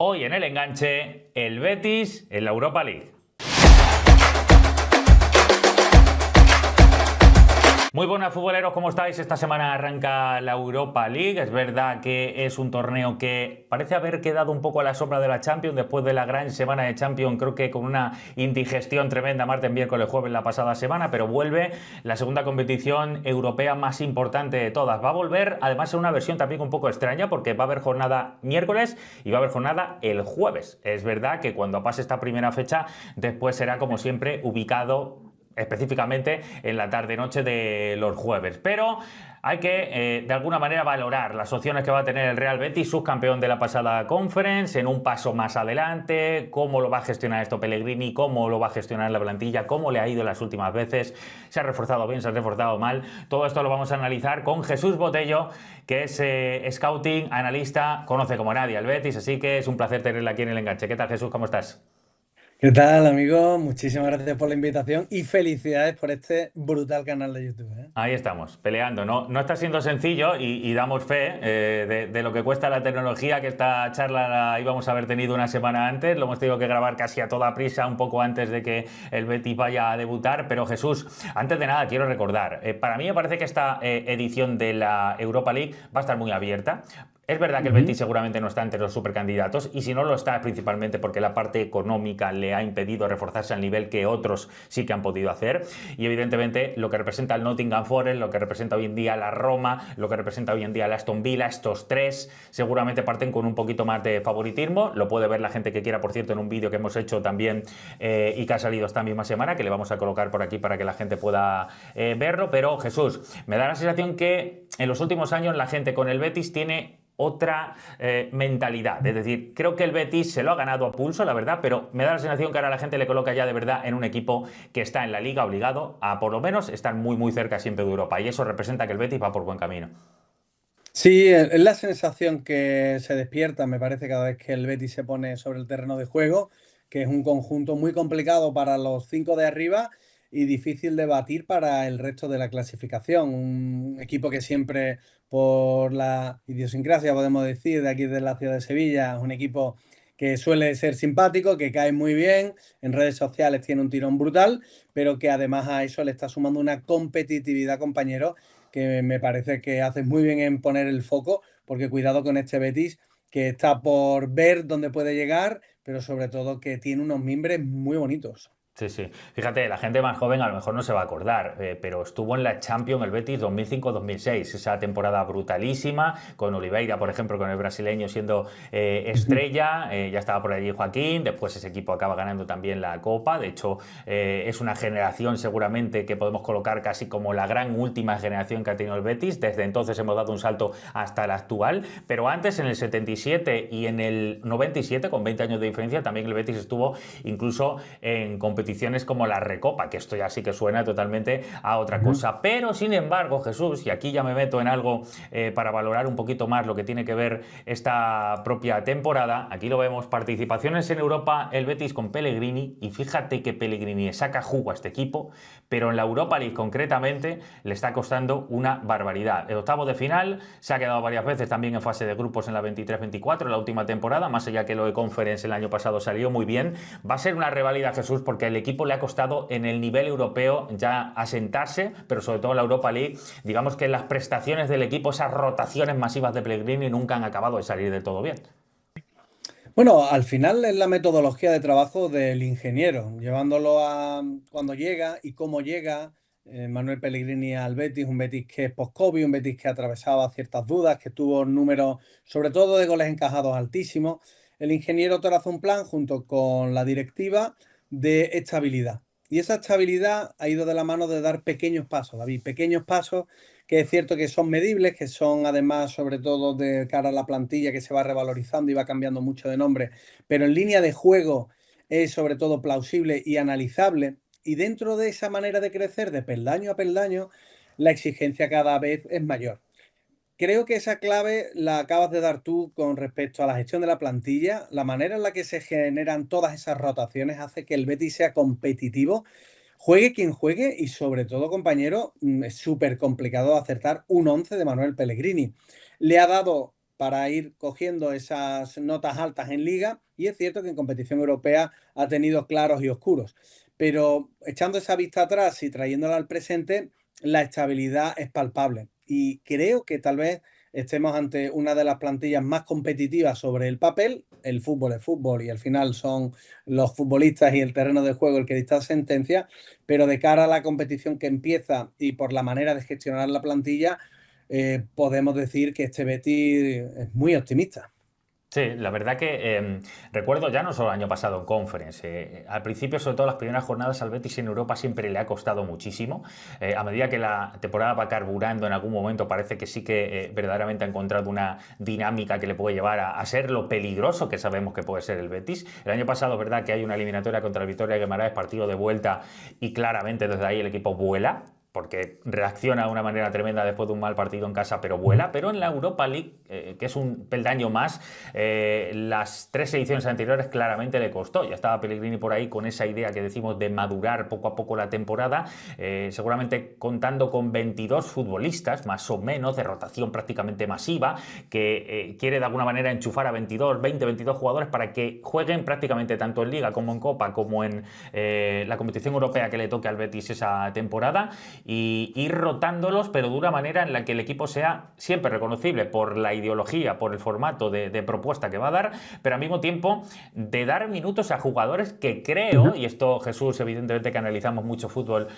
Hoy en el enganche, el Betis en la Europa League. Muy buenas futboleros, ¿cómo estáis? Esta semana arranca la Europa League. Es verdad que es un torneo que parece haber quedado un poco a la sombra de la Champions después de la gran semana de Champions, creo que con una indigestión tremenda martes, miércoles, jueves la pasada semana, pero vuelve la segunda competición europea más importante de todas. Va a volver además en una versión también un poco extraña porque va a haber jornada miércoles y va a haber jornada el jueves. Es verdad que cuando pase esta primera fecha, después será como siempre ubicado específicamente en la tarde-noche de los jueves. Pero hay que, de alguna manera, valorar las opciones que va a tener el Real Betis, subcampeón de la pasada Conference, en un paso más adelante, cómo lo va a gestionar esto Pellegrini, cómo lo va a gestionar la plantilla, cómo le ha ido las últimas veces, se ha reforzado bien, se ha reforzado mal. Todo esto lo vamos a analizar con Jesús Botello, que es scouting, analista, conoce como nadie al Betis, así que es un placer tenerle aquí en el enganche. ¿Qué tal, Jesús? ¿Cómo estás? ¿Qué tal, amigo? Muchísimas gracias por la invitación y felicidades por este brutal canal de YouTube, ¿eh? Ahí estamos, peleando. No está siendo sencillo y damos fe de lo que cuesta la tecnología, que esta charla la íbamos a haber tenido una semana antes, lo hemos tenido que grabar casi a toda prisa, un poco antes de que el Betis vaya a debutar. Pero Jesús, antes de nada quiero recordar, para mí me parece que esta edición de la Europa League va a estar muy abierta. Es verdad que el Ujú. Betis seguramente no está entre los supercandidatos y si no lo está principalmente porque la parte económica le ha impedido reforzarse al nivel que otros sí que han podido hacer, y evidentemente lo que representa el Nottingham Forest, lo que representa hoy en día la Roma, lo que representa hoy en día el Aston Villa, estos tres seguramente parten con un poquito más de favoritismo. Lo puede ver la gente que quiera, por cierto, en un vídeo que hemos hecho también y que ha salido esta misma semana, que le vamos a colocar por aquí para que la gente pueda verlo. Pero Jesús, me da la sensación que en los últimos años la gente con el Betis tiene otra mentalidad. Es decir, creo que el Betis se lo ha ganado a pulso, la verdad, pero me da la sensación que ahora la gente le coloca ya de verdad en un equipo que está en la liga obligado a por lo menos estar muy muy cerca siempre de Europa, y eso representa que el Betis va por buen camino. Sí, es la sensación que se despierta, me parece, cada vez que el Betis se pone sobre el terreno de juego, que es un conjunto muy complicado para los cinco de arriba y difícil de batir para el resto de la clasificación. Un equipo que siempre, por la idiosincrasia, podemos decir, de aquí de la ciudad de Sevilla, es un equipo que suele ser simpático, que cae muy bien, en redes sociales tiene un tirón brutal, pero que además a eso le está sumando una competitividad, compañero, que me parece que haces muy bien en poner el foco, porque cuidado con este Betis, que está por ver dónde puede llegar, pero sobre todo que tiene unos mimbres muy bonitos. Sí, sí. Fíjate, la gente más joven a lo mejor no se va a acordar, pero estuvo en la Champions el Betis 2005-2006, esa temporada brutalísima, con Oliveira, por ejemplo, con el brasileño siendo estrella, ya estaba por allí Joaquín, después ese equipo acaba ganando también la Copa. De hecho, es una generación seguramente que podemos colocar casi como la gran última generación que ha tenido el Betis. Desde entonces hemos dado un salto hasta el actual, pero antes, en el 77 y en el 97, con 20 años de diferencia, también el Betis estuvo incluso en competiciones como la Recopa, que esto ya sí que suena totalmente a otra Ujú. cosa. Pero sin embargo, Jesús, y aquí ya me meto en algo para valorar un poquito más lo que tiene que ver esta propia temporada, aquí lo vemos: participaciones en Europa, el Betis con Pellegrini, y fíjate que Pellegrini saca jugo a este equipo, pero en la Europa League concretamente le está costando una barbaridad. El octavo de final, se ha quedado varias veces también en fase de grupos en la 23-24, la última temporada, más allá que lo de Conference el año pasado salió muy bien. Va a ser una rivalidad, Jesús, porque el equipo le ha costado en el nivel europeo ya asentarse, pero sobre todo en la Europa League, digamos que las prestaciones del equipo, esas rotaciones masivas de Pellegrini, nunca han acabado de salir del todo bien. Bueno, al final es la metodología de trabajo del ingeniero, llevándolo a cuando llega y cómo llega Manuel Pellegrini al Betis, un Betis que es post-COVID, un Betis que atravesaba ciertas dudas, que tuvo números, sobre todo de goles encajados altísimos. El ingeniero traza un plan junto con la directiva de estabilidad. Y esa estabilidad ha ido de la mano de dar pequeños pasos, David, pequeños pasos que es cierto que son medibles, que son además sobre todo de cara a la plantilla que se va revalorizando y va cambiando mucho de nombre, pero en línea de juego es sobre todo plausible y analizable. Y dentro de esa manera de crecer de peldaño a peldaño, la exigencia cada vez es mayor. Creo que esa clave la acabas de dar tú con respecto a la gestión de la plantilla. La manera en la que se generan todas esas rotaciones hace que el Betis sea competitivo, juegue quien juegue y sobre todo, compañero, es súper complicado acertar un 11 de Manuel Pellegrini. Le ha dado para ir cogiendo esas notas altas en liga, y es cierto que en competición europea ha tenido claros y oscuros. Pero echando esa vista atrás y trayéndola al presente, la estabilidad es palpable. Y creo que tal vez estemos ante una de las plantillas más competitivas sobre el papel. El fútbol es fútbol y al final son los futbolistas y el terreno de juego el que dicta sentencia, pero de cara a la competición que empieza y por la manera de gestionar la plantilla, podemos decir que este Betis es muy optimista. Sí, la verdad que recuerdo ya no solo el año pasado en Conference, al principio, sobre todo las primeras jornadas al Betis en Europa siempre le ha costado muchísimo. A medida que la temporada va carburando en algún momento parece que sí que verdaderamente ha encontrado una dinámica que le puede llevar a ser lo peligroso que sabemos que puede ser el Betis. El año pasado es verdad que hay una eliminatoria contra el Vitoria Guimarães, partido de vuelta, y claramente desde ahí el equipo vuela, porque reacciona de una manera tremenda después de un mal partido en casa, pero vuela. Pero en la Europa League, que es un peldaño más, las 3 ediciones anteriores claramente le costó. Ya estaba Pellegrini por ahí con esa idea que decimos de madurar poco a poco la temporada, seguramente contando con 22 futbolistas, más o menos, de rotación prácticamente masiva, que quiere de alguna manera enchufar a 22 jugadores para que jueguen prácticamente tanto en Liga como en Copa, como en la competición europea que le toque al Betis esa temporada, y ir rotándolos, pero de una manera en la que el equipo sea siempre reconocible por la ideología, por el formato de propuesta que va a dar, pero al mismo tiempo de dar minutos a jugadores que creo, y esto Jesús, evidentemente que analizamos mucho fútbol,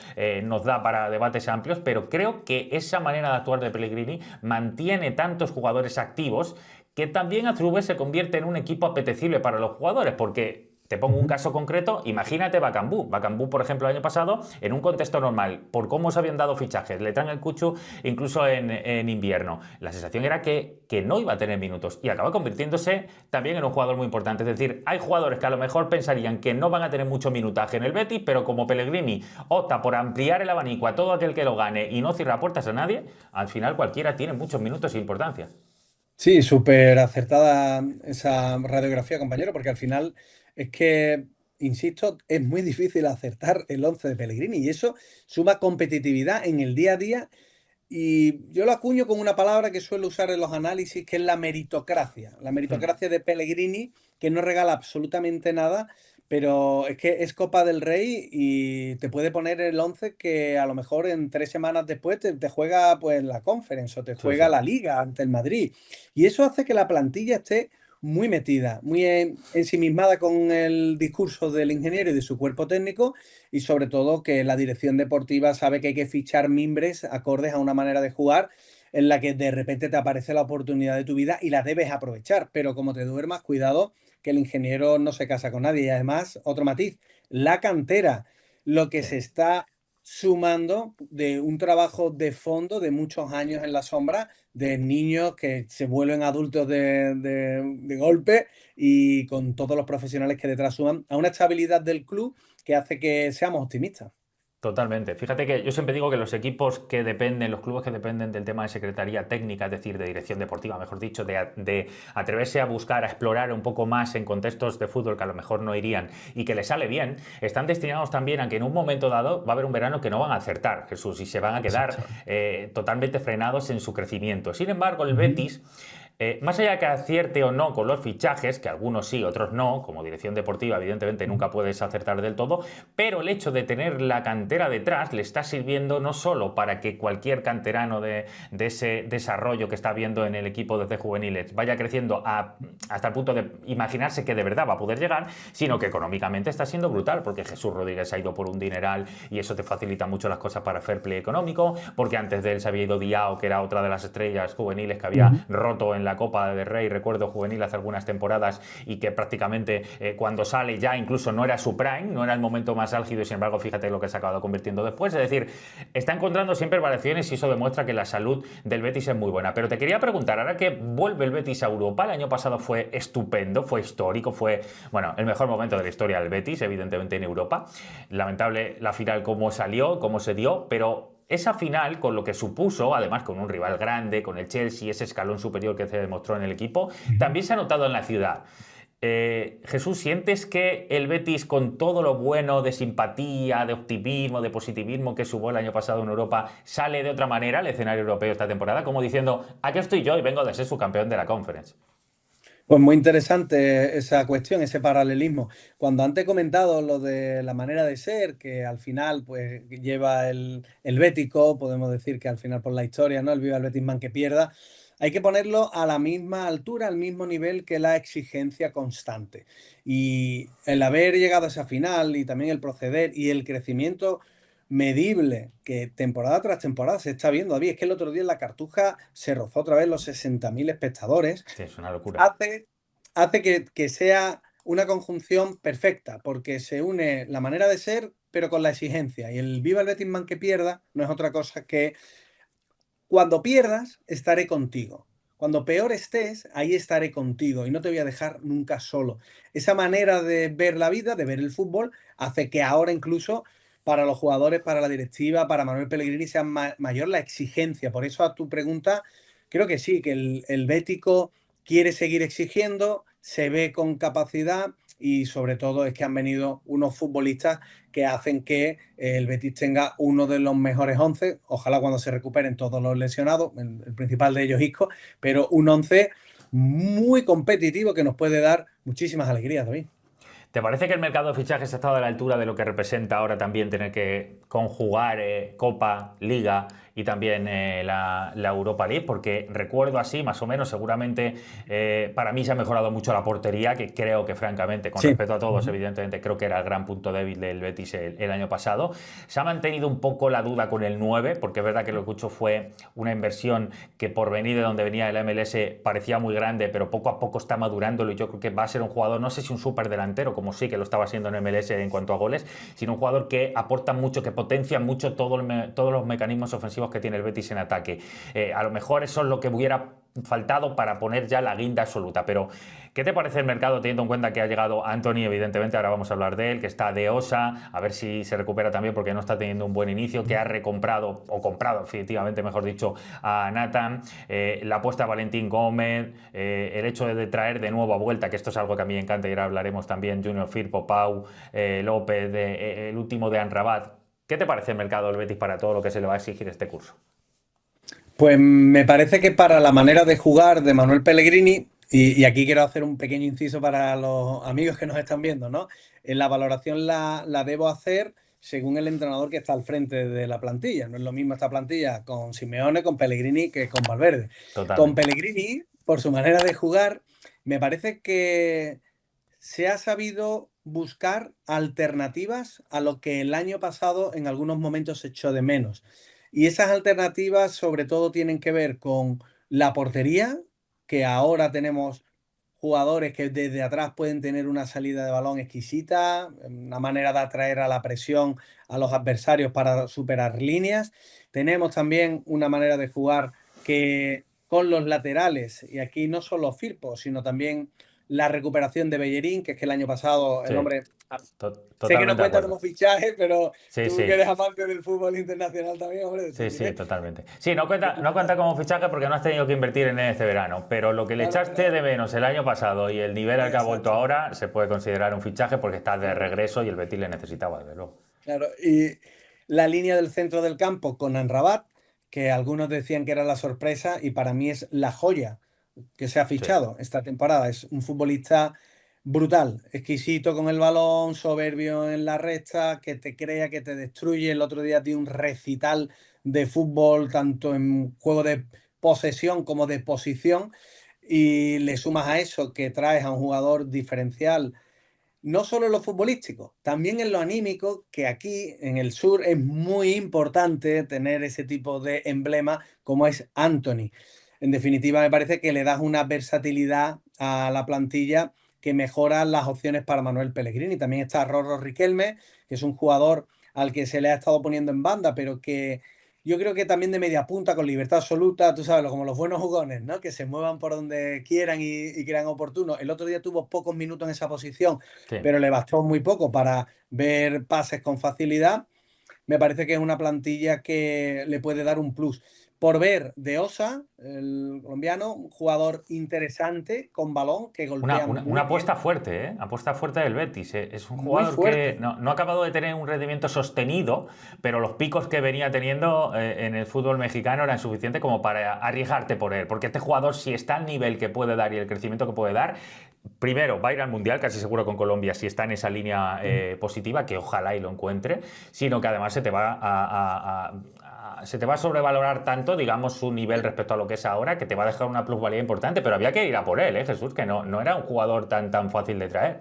nos da para debates amplios, pero creo que esa manera de actuar de Pellegrini mantiene tantos jugadores activos que también a su vez se convierte en un equipo apetecible para los jugadores, porque te pongo un caso concreto, imagínate Bakambu. Bakambu, por ejemplo, el año pasado, en un contexto normal, por cómo se habían dado fichajes, le traen el Cuchu incluso en invierno. La sensación era que no iba a tener minutos y acaba convirtiéndose también en un jugador muy importante. Es decir, hay jugadores que a lo mejor pensarían que no van a tener mucho minutaje en el Betis, pero como Pellegrini opta por ampliar el abanico a todo aquel que lo gane y no cierra puertas a nadie, al final cualquiera tiene muchos minutos e importancia. Sí, súper acertada esa radiografía, compañero, porque al final es que, insisto, es muy difícil acertar el 11 de Pellegrini y eso suma competitividad en el día a día. Y yo lo acuño con una palabra que suelo usar en los análisis, que es la meritocracia. La meritocracia de Pellegrini, que no regala absolutamente nada, pero es que es Copa del Rey y te puede poner el 11 que a lo mejor en 3 semanas después te juega pues la Conference o te Sí, juega sí. la Liga ante el Madrid. Y eso hace que la plantilla esté muy metida, muy ensimismada con el discurso del ingeniero y de su cuerpo técnico, y sobre todo que la dirección deportiva sabe que hay que fichar mimbres acordes a una manera de jugar en la que de repente te aparece la oportunidad de tu vida y la debes aprovechar. Pero como te duermas, cuidado, que el ingeniero no se casa con nadie. Y además, otro matiz, la cantera, lo que Sí. se está sumando de un trabajo de fondo de muchos años en la sombra, de niños que se vuelven adultos de golpe, y con todos los profesionales que detrás suman a una estabilidad del club que hace que seamos optimistas. Totalmente. Fíjate que yo siempre digo que los equipos que dependen, los clubes que dependen del tema de secretaría técnica, es decir, de dirección deportiva, mejor dicho, de atreverse a buscar, a explorar un poco más en contextos de fútbol que a lo mejor no irían y que les sale bien, están destinados también a que en un momento dado va a haber un verano que no van a acertar, Jesús, y se van a quedar Exacto. totalmente frenados en su crecimiento. Sin embargo, el Ujú. Betis, más allá de que acierte o no con los fichajes, que algunos sí, otros no, como dirección deportiva, evidentemente nunca puedes acertar del todo, pero el hecho de tener la cantera detrás le está sirviendo no solo para que cualquier canterano de ese desarrollo que está viendo en el equipo desde juveniles vaya creciendo hasta el punto de imaginarse que de verdad va a poder llegar, sino que económicamente está siendo brutal, porque Jesús Rodríguez ha ido por un dineral y eso te facilita mucho las cosas para fair play económico, porque antes de él se había ido Diao, que era otra de las estrellas juveniles que había roto en la Copa del Rey, recuerdo juvenil hace algunas temporadas, y que prácticamente cuando sale ya incluso no era su prime, no era el momento más álgido, y sin embargo fíjate lo que se ha acabado convirtiendo después. Es decir, está encontrando siempre variaciones y eso demuestra que la salud del Betis es muy buena. Pero te quería preguntar, ahora que vuelve el Betis a Europa, el año pasado fue estupendo, fue histórico, fue, bueno, el mejor momento de la historia del Betis, evidentemente en Europa. Lamentable la final cómo salió, cómo se dio, pero esa final, con lo que supuso, además con un rival grande, con el Chelsea, ese escalón superior que se demostró en el equipo, también se ha notado en la ciudad. Jesús, ¿sientes que el Betis, con todo lo bueno de simpatía, de optimismo, de positivismo que subo el año pasado en Europa, sale de otra manera al escenario europeo esta temporada? Como diciendo, aquí estoy yo y vengo de ser subcampeón de la Conference. Pues muy interesante esa cuestión, ese paralelismo. Cuando antes he comentado lo de la manera de ser, que al final pues lleva el bético, podemos decir que al final por la historia, ¿no? El viva el Betisman que pierda, hay que ponerlo a la misma altura, al mismo nivel que la exigencia constante. Y el haber llegado a esa final y también el proceder y el crecimiento medible que temporada tras temporada se está viendo. David, es que el otro día en la Cartuja se rozó otra vez los 60.000 espectadores, Sí, es una locura. hace, hace que sea una conjunción perfecta, porque se une la manera de ser, pero con la exigencia. Y el Viva el Betisman que pierda no es otra cosa que cuando pierdas, estaré contigo. Cuando peor estés, ahí estaré contigo y no te voy a dejar nunca solo. Esa manera de ver la vida, de ver el fútbol, hace que ahora incluso para los jugadores, para la directiva, para Manuel Pellegrini sea mayor la exigencia. Por eso a tu pregunta, creo que sí, que el Bético quiere seguir exigiendo, se ve con capacidad y sobre todo es que han venido unos futbolistas que hacen que el Betis tenga uno de los mejores 11, ojalá cuando se recuperen todos los lesionados, el principal de ellos Isco, pero un 11 muy competitivo que nos puede dar muchísimas alegrías, David. ¿Te parece que el mercado de fichajes ha estado a la altura de lo que representa ahora también tener que conjugar Copa, Liga y también la Europa League? Porque recuerdo así, más o menos, seguramente para mí se ha mejorado mucho la portería, que creo que francamente, con Sí. respeto a todos, evidentemente creo que era el gran punto débil del Betis el año pasado. Se ha mantenido un poco la duda con el 9, porque es verdad que lo que hecho fue una inversión que por venir de donde venía el MLS parecía muy grande, pero poco a poco está madurándolo y yo creo que va a ser un jugador, no sé si un súper delantero, como sí que lo estaba siendo en MLS en cuanto a goles, sino un jugador que aporta mucho, que potencia mucho todos los mecanismos ofensivos que tiene el Betis en ataque. A lo mejor eso es lo que hubiera faltado para poner ya la guinda absoluta, pero ¿qué te parece el mercado teniendo en cuenta que ha llegado Anthony? Evidentemente ahora vamos a hablar de él, que está de Osa, a ver si se recupera también porque no está teniendo un buen inicio, que ha recomprado, o comprado definitivamente, mejor dicho, a Nathan, la apuesta a Valentín Gómez, el hecho de traer de nuevo a vuelta, que esto es algo que a mí me encanta y ahora hablaremos también, Junior Firpo, Pau, López, el último de Anrabat. ¿Qué te parece el mercado del Betis para todo lo que se le va a exigir este curso? Pues me parece que para la manera de jugar de Manuel Pellegrini, y aquí quiero hacer un pequeño inciso para los amigos que nos están viendo, ¿no? En la valoración la debo hacer según el entrenador que está al frente de la plantilla. No es lo mismo esta plantilla con Simeone, con Pellegrini que con Valverde. Con Totalmente. Pellegrini, por su manera de jugar, me parece que se ha sabido buscar alternativas a lo que el año pasado en algunos momentos se echó de menos. Y esas alternativas sobre todo tienen que ver con la portería, que ahora tenemos jugadores que desde atrás pueden tener una salida de balón exquisita, una manera de atraer a la presión a los adversarios para superar líneas. Tenemos también una manera de jugar que con los laterales, y aquí no solo Firpo, sino también la recuperación de Bellerín, que es que el año pasado el Sí, hombre, sé que no totalmente de cuenta acuerdo. como fichaje, pero Sí, tú que sí. eres amante del fútbol internacional también, hombre, Sí, sí, tiene totalmente. Sí, no cuenta como fichaje porque no has tenido que invertir en él este verano, pero lo que le claro, echaste pero de menos el año pasado y el nivel al que ha vuelto exacto, ahora se puede considerar un fichaje porque está de claro, regreso y el Betis le necesitaba, desde luego. claro. Y la línea del centro del campo con Anrabat, que algunos decían que era la sorpresa, y para mí es la joya que se ha Sí. fichado esta temporada. Es un futbolista brutal, exquisito con el balón, soberbio en la recta, que te crea, que te destruye. El otro día dio un recital de fútbol, tanto en juego de posesión como de posición, y le sumas a eso que traes a un jugador diferencial no solo en lo futbolístico, también en lo anímico, que aquí en el sur es muy importante tener ese tipo de emblema como es Anthony. En definitiva, me parece que le das una versatilidad a la plantilla que mejora las opciones para Manuel Pellegrini. También está Rorro Riquelme, que es un jugador al que se le ha estado poniendo en banda, pero que yo creo que también de media punta, con libertad absoluta, tú sabes, como los buenos jugones, ¿no? Que se muevan por donde quieran y crean oportuno. El otro día tuvo pocos minutos en esa posición, Sí. pero le bastó muy poco para ver pases con facilidad. Me parece que es una plantilla que le puede dar un plus. por ver de Osa, el colombiano, un jugador interesante con balón que golpea Una muy apuesta bien, fuerte, ¿eh? Apuesta fuerte del Betis. Es un muy jugador que fuerte. no ha acabado de tener un rendimiento sostenido, pero los picos que venía teniendo en el fútbol mexicano eran suficientes como para arriesgarte por él. Porque este jugador, si está al nivel que puede dar y el crecimiento que puede dar, primero va a ir al Mundial, casi seguro con Colombia, si está en esa línea positiva, que ojalá y lo encuentre, sino que además se te va se te va a sobrevalorar tanto, digamos, su nivel respecto a lo que es ahora, que te va a dejar una plusvalía importante, pero había que ir a por él, Jesús, que no era un jugador tan fácil de traer.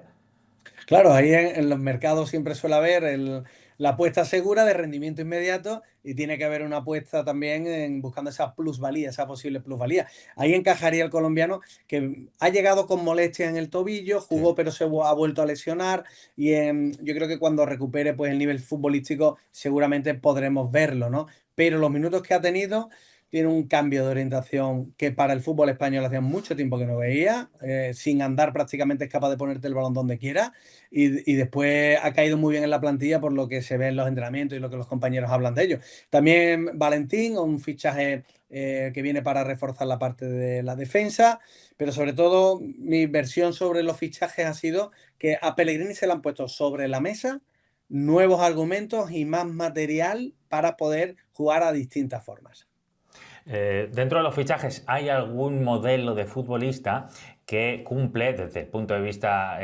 Claro, ahí en los mercados siempre suele haber la apuesta segura de rendimiento inmediato y tiene que haber una apuesta también en buscando esa plusvalía, esa posible plusvalía. Ahí encajaría el colombiano que ha llegado con molestias en el tobillo, Sí. jugó pero ha vuelto a lesionar y yo creo que cuando recupere pues el nivel futbolístico seguramente podremos verlo, ¿no? Pero los minutos que ha tenido tiene un cambio de orientación que para el fútbol español hacía mucho tiempo que no veía, sin andar prácticamente es capaz de ponerte el balón donde quiera y después ha caído muy bien en la plantilla por lo que se ve en los entrenamientos y lo que los compañeros hablan de ellos. También Valentín, un fichaje que viene para reforzar la parte de la defensa, pero sobre todo mi versión sobre los fichajes ha sido que a Pellegrini se le han puesto sobre la mesa nuevos argumentos y más material para poder jugar a distintas formas. Dentro de los fichajes, ¿hay algún modelo de futbolista que cumple, desde el punto de vista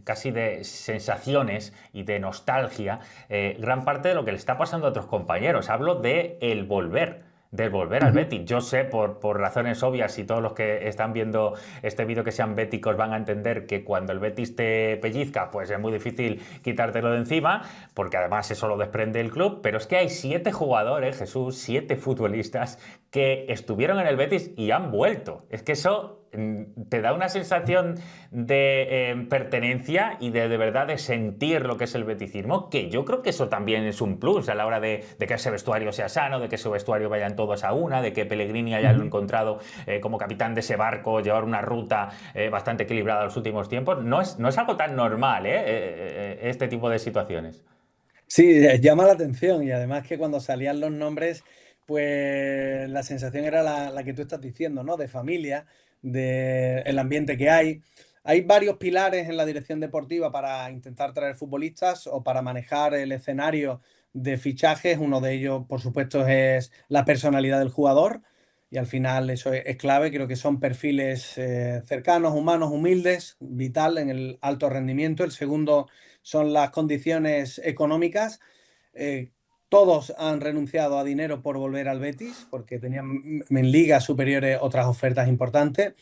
casi de sensaciones y de nostalgia, gran parte de lo que le está pasando a otros compañeros? Hablo de el volver. Del volver al Ujú. Betis. Yo sé por razones obvias y todos los que están viendo este vídeo que sean béticos van a entender que cuando el Betis te pellizca pues es muy difícil quitártelo de encima porque además eso lo desprende el club, pero es que hay 7 jugadores, Jesús, 7 futbolistas que estuvieron en el Betis y han vuelto. Es que eso te da una sensación de pertenencia y de verdad de sentir lo que es el beticismo, que yo creo que eso también es un plus a la hora de que ese vestuario sea sano, de que ese vestuario vayan todos a una, de que Pellegrini haya Ujú. encontrado como capitán de ese barco, llevar una ruta bastante equilibrada en los últimos tiempos. No es algo tan normal, este tipo de situaciones. Sí, llama la atención y además que cuando salían los nombres, pues la sensación era la que tú estás diciendo, ¿no? De familia, de el ambiente que hay. Hay varios pilares en la dirección deportiva para intentar traer futbolistas o para manejar el escenario de fichajes. Uno de ellos, por supuesto, es la personalidad del jugador y al final eso es clave. Creo que son perfiles cercanos, humanos, humildes, vital en el alto rendimiento. El segundo son las condiciones económicas. Eh, todos han renunciado a dinero por volver al Betis, porque tenían en ligas superiores otras ofertas importantes.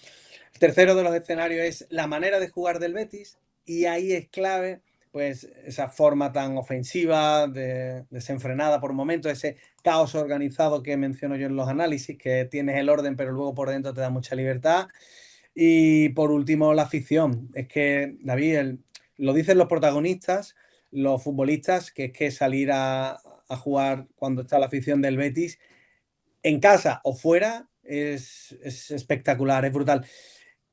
El tercero de los escenarios es la manera de jugar del Betis, y ahí es clave pues esa forma tan ofensiva, desenfrenada por momentos, ese caos organizado que menciono yo en los análisis, que tienes el orden pero luego por dentro te da mucha libertad. Y por último, la afición. Es que, David, lo dicen los protagonistas, los futbolistas, que es que salir a jugar cuando está la afición del Betis, en casa o fuera, es espectacular, es brutal.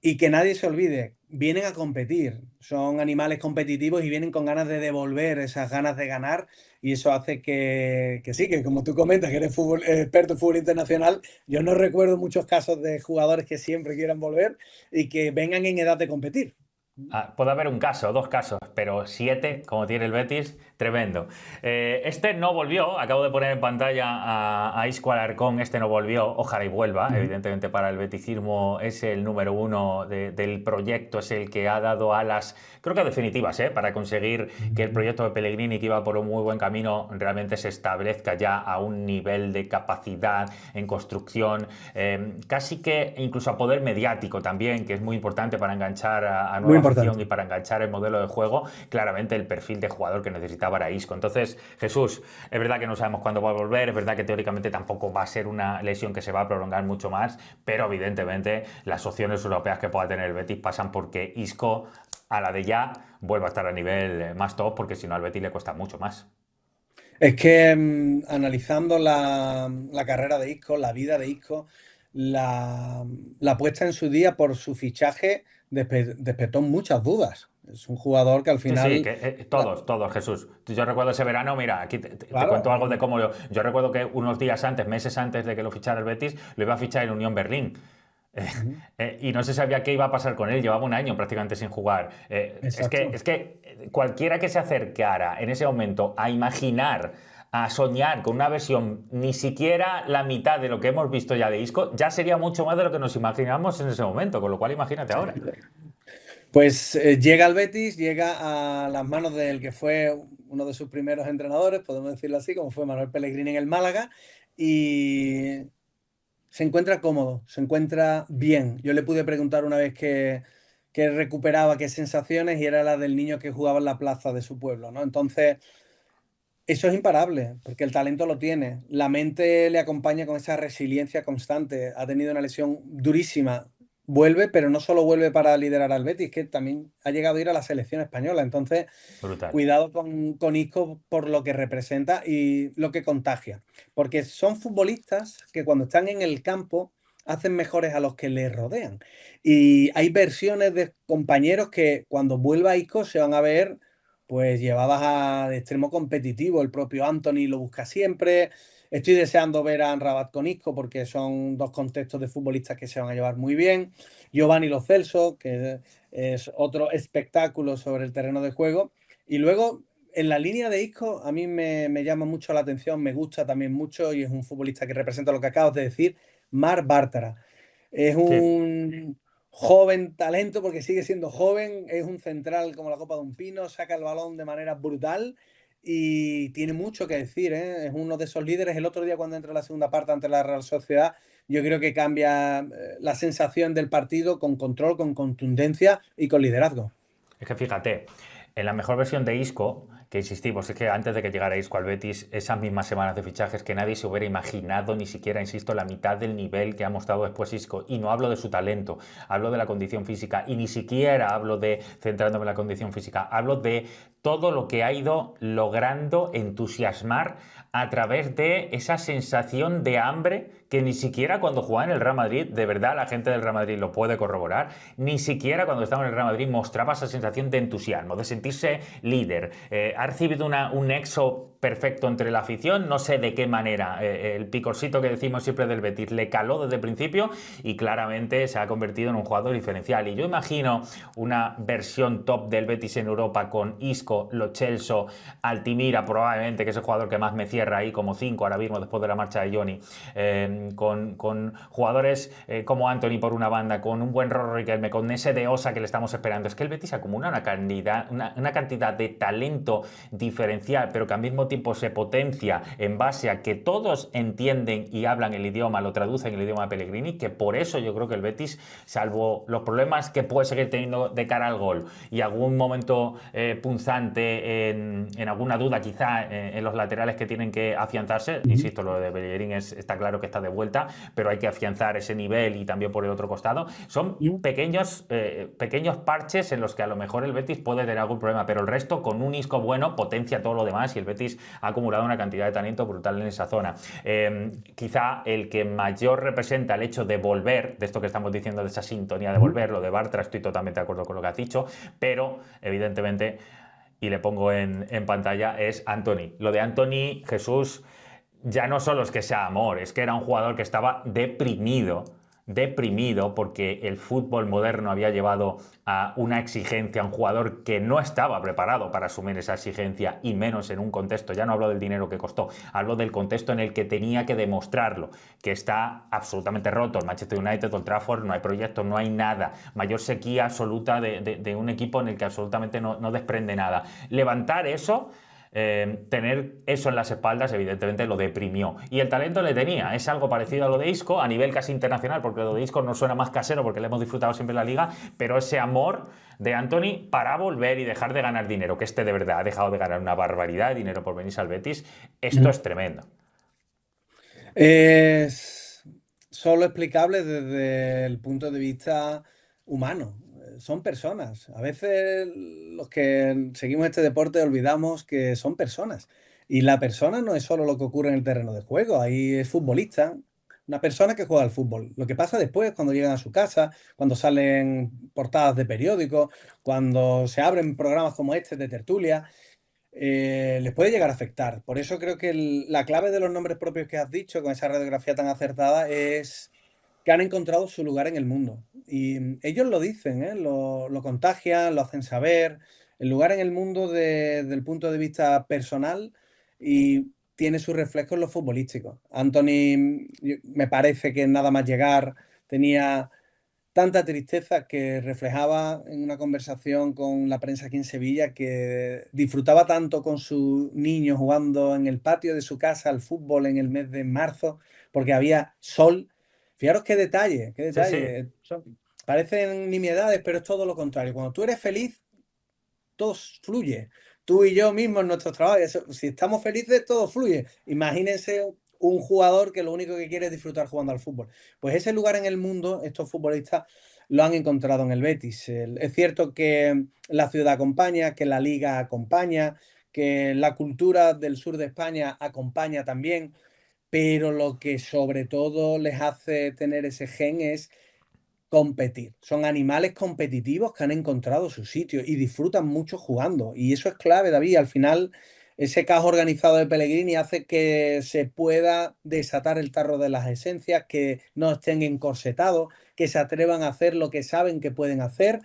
Y que nadie se olvide, vienen a competir, son animales competitivos y vienen con ganas de devolver esas ganas de ganar y eso hace que sí, que como tú comentas, que eres experto en fútbol internacional, yo no recuerdo muchos casos de jugadores que siempre quieran volver y que vengan en edad de competir. Puede haber un caso, 2 casos, pero 7, como tiene el Betis, tremendo. Este no volvió, acabo de poner en pantalla a Isco Alarcón, este no volvió, ojalá y vuelva, Ujú. evidentemente para el beticismo es el número uno del proyecto, es el que ha dado alas, creo que definitivas, para conseguir que el proyecto de Pellegrini, que iba por un muy buen camino, realmente se establezca ya a un nivel de capacidad en construcción, casi que incluso a poder mediático también, que es muy importante para enganchar a Muy nueva afición importante. y para enganchar el modelo de juego, claramente el perfil de jugador que necesitaba era Isco. Entonces, Jesús, es verdad que no sabemos cuándo va a volver, es verdad que teóricamente tampoco va a ser una lesión que se va a prolongar mucho más, pero evidentemente las opciones europeas que pueda tener el Betis pasan porque Isco, a la de ya, vuelva a estar a nivel más top, porque si no al Betis le cuesta mucho más. Es que analizando la carrera de Isco, la vida de Isco, la puesta en su día por su fichaje despertó muchas dudas. Es un jugador que al Sí, sí, final, que todos, Jesús. Yo recuerdo ese verano, mira, aquí te claro, cuento algo de cómo yo recuerdo que unos días antes, meses antes de que lo fichara el Betis, lo iba a fichar en Unión Berlín. ujú, Y no se sabía qué iba a pasar con él, llevaba un año prácticamente sin jugar. exacto. Es que cualquiera que se acercara en ese momento a imaginar, a soñar con una versión ni siquiera la mitad de lo que hemos visto ya de Isco, ya sería mucho más de lo que nos imaginábamos en ese momento, con lo cual imagínate Sí. ahora. Pues llega al Betis, llega a las manos del que fue uno de sus primeros entrenadores, podemos decirlo así, como fue Manuel Pellegrini en el Málaga, y se encuentra cómodo, se encuentra bien. Yo le pude preguntar una vez que recuperaba qué sensaciones y era la del niño que jugaba en la plaza de su pueblo, ¿no? Entonces, eso es imparable, porque el talento lo tiene. La mente le acompaña con esa resiliencia constante. Ha tenido una lesión durísima. Vuelve, pero no solo vuelve para liderar al Betis, que también ha llegado a ir a la selección española. Entonces, Brutal. cuidado con Isco por lo que representa y lo que contagia. Porque son futbolistas que cuando están en el campo hacen mejores a los que les rodean. Y hay versiones de compañeros que cuando vuelva Isco se van a ver pues llevadas de extremo competitivo. El propio Anthony lo busca siempre. Estoy deseando ver a Rabat con Isco porque son dos contextos de futbolistas que se van a llevar muy bien. Giovanni Lo Celso, que es otro espectáculo sobre el terreno de juego. Y luego, en la línea de Isco, a mí me llama mucho la atención, me gusta también mucho y es un futbolista que representa lo que acabas de decir, Marc Bártara. Es Sí. un joven talento porque sigue siendo joven, es un central como la copa de un pino, saca el balón de manera brutal y tiene mucho que decir, ¿eh? Es uno de esos líderes. El otro día cuando entra en la segunda parte ante la Real Sociedad, yo creo que cambia la sensación del partido con control, con contundencia y con liderazgo. Es que fíjate, en la mejor versión de Isco, que insistimos, es que antes de que llegara Isco al Betis, esas mismas semanas de fichajes que nadie se hubiera imaginado, ni siquiera, insisto, la mitad del nivel que ha mostrado después Isco. Y no hablo de su talento, hablo de la condición física. Y ni siquiera hablo de centrándome en la condición física, hablo de todo lo que ha ido logrando entusiasmar a través de esa sensación de hambre que ni siquiera cuando jugaba en el Real Madrid, de verdad la gente del Real Madrid lo puede corroborar, ni siquiera cuando estaba en el Real Madrid mostraba esa sensación de entusiasmo, de sentirse líder. Ha recibido un nexo perfecto entre la afición, no sé de qué manera. El picorcito que decimos siempre del Betis le caló desde el principio y claramente se ha convertido en un jugador diferencial. Y yo imagino una versión top del Betis en Europa con Isco, Lo Celso, Altimira, probablemente, que es el jugador que más me cierra ahí, como 5 ahora mismo después de la marcha de Johnny, con jugadores como Anthony por una banda, con un buen Rorro Riquelme, con ese de Osa que le estamos esperando. Es que el Betis acumula una cantidad de talento diferencial, pero que al mismo tiempo se potencia en base a que todos entienden y hablan el idioma, lo traducen el idioma de Pellegrini, que por eso yo creo que el Betis, salvo los problemas que puede seguir teniendo de cara al gol y algún momento punzante en alguna duda quizá en los laterales que tienen que afianzarse, Ujú. insisto, lo de Bellerín está claro que está de vuelta, pero hay que afianzar ese nivel y también por el otro costado. Son pequeños parches en los que a lo mejor el Betis puede tener algún problema, pero el resto con un Isco bueno potencia todo lo demás y el Betis ha acumulado una cantidad de talento brutal en esa zona. Quizá el que mayor representa el hecho de volver, de esto que estamos diciendo, de esa sintonía de Ujú. volver, lo de Bartra, estoy totalmente de acuerdo con lo que has dicho, pero evidentemente, y le pongo en pantalla, es Anthony. Lo de Anthony, Jesús, ya no solo es que sea amor, es que era un jugador que estaba deprimido porque el fútbol moderno había llevado a una exigencia, a un jugador que no estaba preparado para asumir esa exigencia y menos en un contexto, ya no hablo del dinero que costó, hablo del contexto en el que tenía que demostrarlo, que está absolutamente roto. El Manchester United, Old Trafford, no hay proyectos, no hay nada, mayor sequía absoluta de un equipo en el que absolutamente no desprende nada. Levantar eso, tener eso en las espaldas, evidentemente lo deprimió. Y el talento le tenía. Es algo parecido a lo de Isco, a nivel casi internacional, porque lo de Isco no suena más casero porque le hemos disfrutado siempre en la liga, pero ese amor de Anthony para volver y dejar de ganar dinero, que este de verdad ha dejado de ganar una barbaridad de dinero por venirse al Betis, esto Ujú. es tremendo. Es solo explicable desde el punto de vista humano. Son personas. A veces los que seguimos este deporte olvidamos que son personas. Y la persona no es solo lo que ocurre en el terreno de juego. Ahí es futbolista, una persona que juega al fútbol. Lo que pasa después, cuando llegan a su casa, cuando salen portadas de periódicos, cuando se abren programas como este de tertulia, les puede llegar a afectar. Por eso creo que la clave de los nombres propios que has dicho con esa radiografía tan acertada es que han encontrado su lugar en el mundo. Y ellos lo dicen, ¿eh? Lo contagian, lo hacen saber. El lugar en el mundo desde el punto de vista personal y tiene su reflejo en lo futbolístico. Anthony, me parece que nada más llegar tenía tanta tristeza que reflejaba en una conversación con la prensa aquí en Sevilla que disfrutaba tanto con su niño jugando en el patio de su casa al fútbol en el mes de marzo porque había sol. Fijaros qué detalle, qué Sí, sí. detalle. Parecen nimiedades, pero es todo lo contrario. Cuando tú eres feliz, todo fluye. Tú y yo mismos en nuestros trabajos, si estamos felices, todo fluye. Imagínense un jugador que lo único que quiere es disfrutar jugando al fútbol. Pues ese lugar en el mundo, estos futbolistas lo han encontrado en el Betis. Es cierto que la ciudad acompaña, que la liga acompaña, que la cultura del sur de España acompaña también, pero lo que sobre todo les hace tener ese gen es competir. Son animales competitivos que han encontrado su sitio y disfrutan mucho jugando. Y eso es clave, David. Al final, ese caos organizado de Pellegrini hace que se pueda desatar el tarro de las esencias, que no estén encorsetados, que se atrevan a hacer lo que saben que pueden hacer.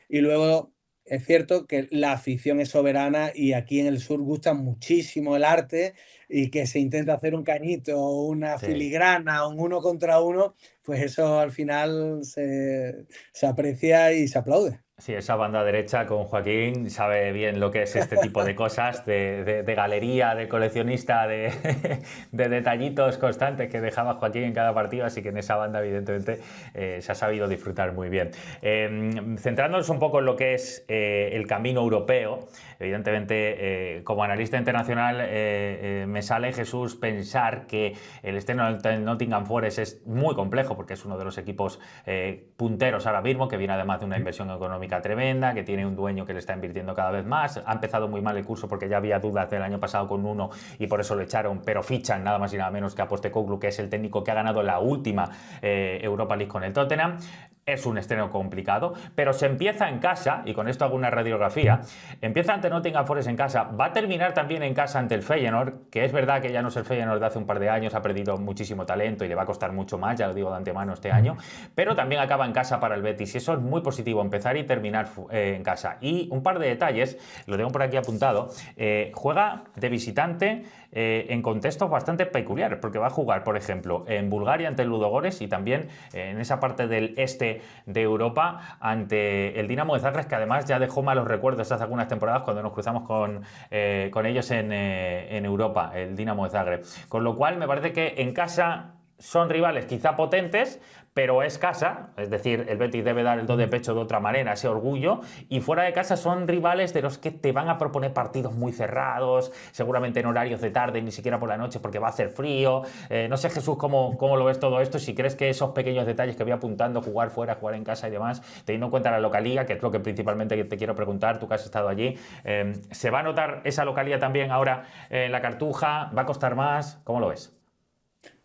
Y luego es cierto que la afición es soberana y aquí en el sur gusta muchísimo el arte y que se intenta hacer un cañito, una Sí. filigrana, un uno contra uno, pues eso al final se aprecia y se aplaude. Sí, esa banda derecha con Joaquín sabe bien lo que es este tipo de cosas, de galería, de coleccionista, de detallitos constantes que dejaba Joaquín en cada partido, así que en esa banda evidentemente se ha sabido disfrutar muy bien. Centrándonos un poco en lo que es el camino europeo, evidentemente como analista internacional me sale, Jesús, pensar que el Nottingham Forest es muy complejo porque es uno de los equipos punteros ahora mismo, que viene además de una inversión económica tremenda, que tiene un dueño que le está invirtiendo cada vez más. Ha empezado muy mal el curso porque ya había dudas del año pasado con uno y por eso lo echaron, pero fichan nada más y nada menos que a Postecoglou, que es el técnico que ha ganado la última Europa League con el Tottenham. Es un estreno complicado, pero se empieza en casa, y con esto hago una radiografía, empieza ante Nottingham Forest en casa, va a terminar también en casa ante el Feyenoord, que es verdad que ya no es el Feyenoord de hace un par de años, ha perdido muchísimo talento y le va a costar mucho más, ya lo digo de antemano este año, pero también acaba en casa para el Betis, y eso es muy positivo, empezar y terminar en casa. Y un par de detalles, lo tengo por aquí apuntado, juega de visitante en contextos bastante peculiares, porque va a jugar, por ejemplo, en Bulgaria ante el Ludogorets y también en esa parte del este de Europa ante el Dinamo de Zagreb, que además ya dejó malos recuerdos hace algunas temporadas cuando nos cruzamos con ellos en Europa, el Dinamo de Zagreb. Con lo cual me parece que en casa son rivales quizá potentes, pero es casa, es decir, el Betis debe dar el do de pecho de otra manera, ese orgullo, y fuera de casa son rivales de los que te van a proponer partidos muy cerrados, seguramente en horarios de tarde, ni siquiera por la noche porque va a hacer frío. No sé, Jesús, cómo lo ves todo esto, si crees que esos pequeños detalles que voy apuntando, jugar fuera, jugar en casa y demás, teniendo en cuenta la localía, que es lo que principalmente te quiero preguntar, tú que has estado allí, ¿se va a notar esa localía también ahora en la Cartuja? ¿Va a costar más? ¿Cómo lo ves?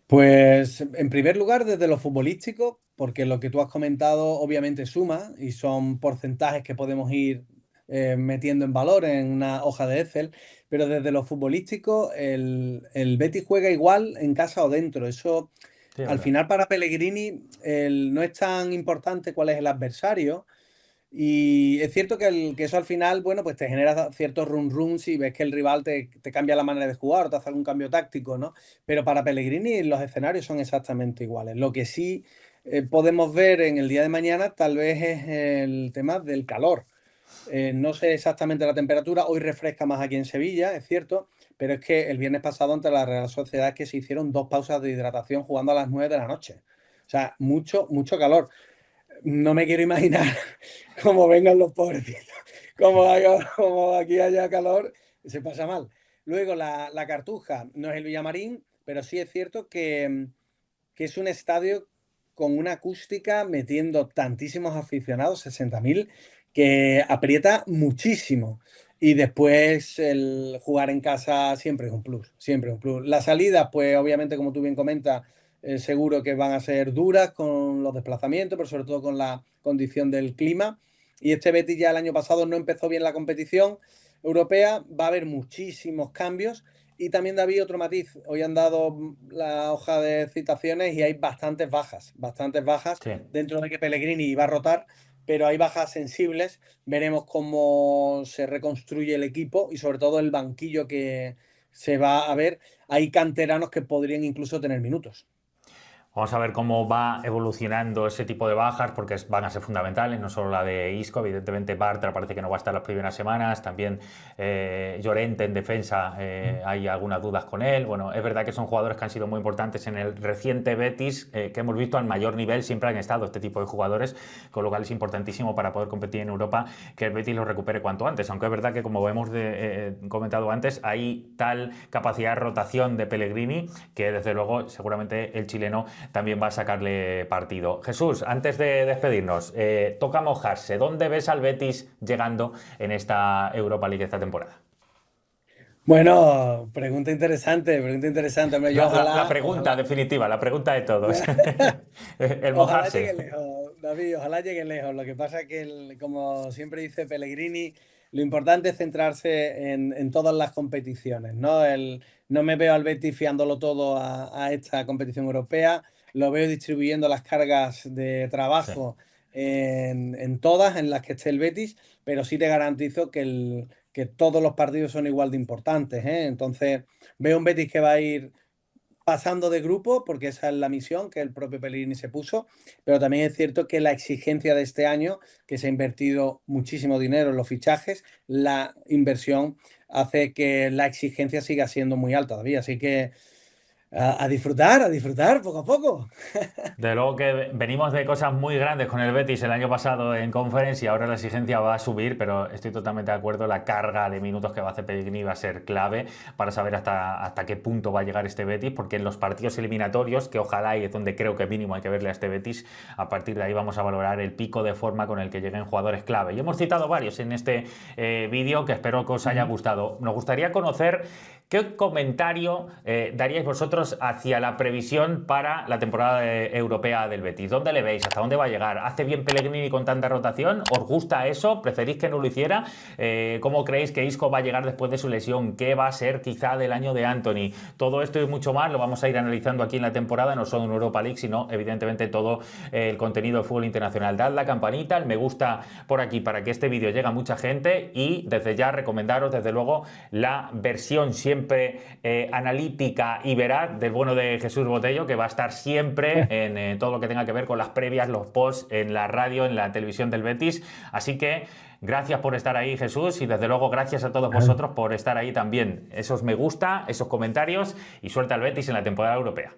Pues en primer lugar, desde lo futbolístico, porque lo que tú has comentado obviamente suma y son porcentajes que podemos ir metiendo en valor en una hoja de Excel, pero desde lo futbolístico el Betis juega igual en casa o dentro. Eso Sí, es al verdad. final para Pellegrini no es tan importante cuál es el adversario. Y es cierto que eso al final, bueno, pues te genera ciertos run runs y ves que el rival te cambia la manera de jugar o te hace algún cambio táctico, ¿no? Pero para Pellegrini los escenarios son exactamente iguales. Lo que sí podemos ver en el día de mañana tal vez es el tema del calor. No sé exactamente la temperatura, hoy refresca más aquí en Sevilla, es cierto, pero es que el viernes pasado ante la Real Sociedad es que se hicieron dos pausas de hidratación jugando a las 9 de la noche. O sea, mucho, mucho calor. No me quiero imaginar cómo vengan los pobrecitos, como aquí haya calor, se pasa mal. Luego, la Cartuja no es el Villamarín, pero sí es cierto que es un estadio con una acústica metiendo tantísimos aficionados, 60.000, que aprieta muchísimo. Y después el jugar en casa siempre es un plus, siempre es un plus. La salida, pues obviamente, como tú bien comentas, seguro que van a ser duras con los desplazamientos, pero sobre todo con la condición del clima. Y este Betis ya el año pasado no empezó bien la competición europea, va a haber muchísimos cambios. Y también, David, otro matiz. Hoy han dado la hoja de citaciones y hay bastantes bajas Sí. dentro de que Pellegrini iba a rotar, pero hay bajas sensibles. Veremos cómo se reconstruye el equipo y sobre todo el banquillo que se va a ver. Hay canteranos que podrían incluso tener minutos. Vamos a ver cómo va evolucionando ese tipo de bajas, porque van a ser fundamentales, no solo la de Isco, evidentemente Bartra parece que no va a estar las primeras semanas, también Llorente en defensa, hay algunas dudas con él. Bueno, es verdad que son jugadores que han sido muy importantes en el reciente Betis, que hemos visto al mayor nivel, siempre han estado este tipo de jugadores, con lo cual es importantísimo para poder competir en Europa que el Betis los recupere cuanto antes, aunque es verdad que, como hemos comentado antes, hay tal capacidad de rotación de Pellegrini que desde luego seguramente el chileno también va a sacarle partido. Jesús, antes de despedirnos, toca mojarse. ¿Dónde ves al Betis llegando en esta Europa League esta temporada? Bueno, pregunta interesante, pregunta interesante. Hombre, yo La ojalá, pregunta definitiva, la pregunta de todos. El ojalá llegue mojarse. lejos, David, ojalá llegue lejos. Lo que pasa es que, como siempre dice Pellegrini, lo importante es centrarse en todas las competiciones, ¿no? No me veo al Betis fiándolo todo a esta competición europea, lo veo distribuyendo las cargas de Sí. trabajo en todas en las que esté el Betis, pero sí te garantizo que todos los partidos son igual de importantes, ¿eh? Entonces, veo un Betis que va a ir pasando de grupo, porque esa es la misión que el propio Pellegrini se puso, pero también es cierto que la exigencia de este año, que se ha invertido muchísimo dinero en los fichajes, la inversión hace que la exigencia siga siendo muy alta todavía, así que a disfrutar poco a poco. De luego que venimos de cosas muy grandes con el Betis el año pasado en conferencia, ahora la exigencia va a subir, pero estoy totalmente de acuerdo, la carga de minutos que va a hacer Pellegrini va a ser clave para saber hasta qué punto va a llegar este Betis, porque en los partidos eliminatorios, que ojalá y es donde creo que mínimo hay que verle a este Betis, a partir de ahí vamos a valorar el pico de forma con el que lleguen jugadores clave. Y hemos citado varios en este vídeo que espero que os haya gustado. Nos gustaría conocer qué comentario daríais vosotros hacia la previsión para la temporada europea del Betis. ¿Dónde le veis? ¿Hasta dónde va a llegar? ¿Hace bien Pellegrini con tanta rotación? ¿Os gusta eso? ¿Preferís que no lo hiciera? ¿Cómo creéis que Isco va a llegar después de su lesión? ¿Qué va a ser quizá del año de Anthony? Todo esto y mucho más lo vamos a ir analizando aquí en la temporada, no solo en Europa League, sino evidentemente todo el contenido de fútbol internacional. Dad la campanita, el me gusta por aquí para que este vídeo llegue a mucha gente y desde ya recomendaros desde luego la versión siempre analítica y veraz del bueno de Jesús Botello, que va a estar siempre en todo lo que tenga que ver con las previas, los posts, en la radio, en la televisión del Betis. Así que gracias por estar ahí, Jesús, y desde luego gracias a todos vosotros por estar ahí también. Esos me gusta, esos comentarios y suelta al Betis en la temporada europea.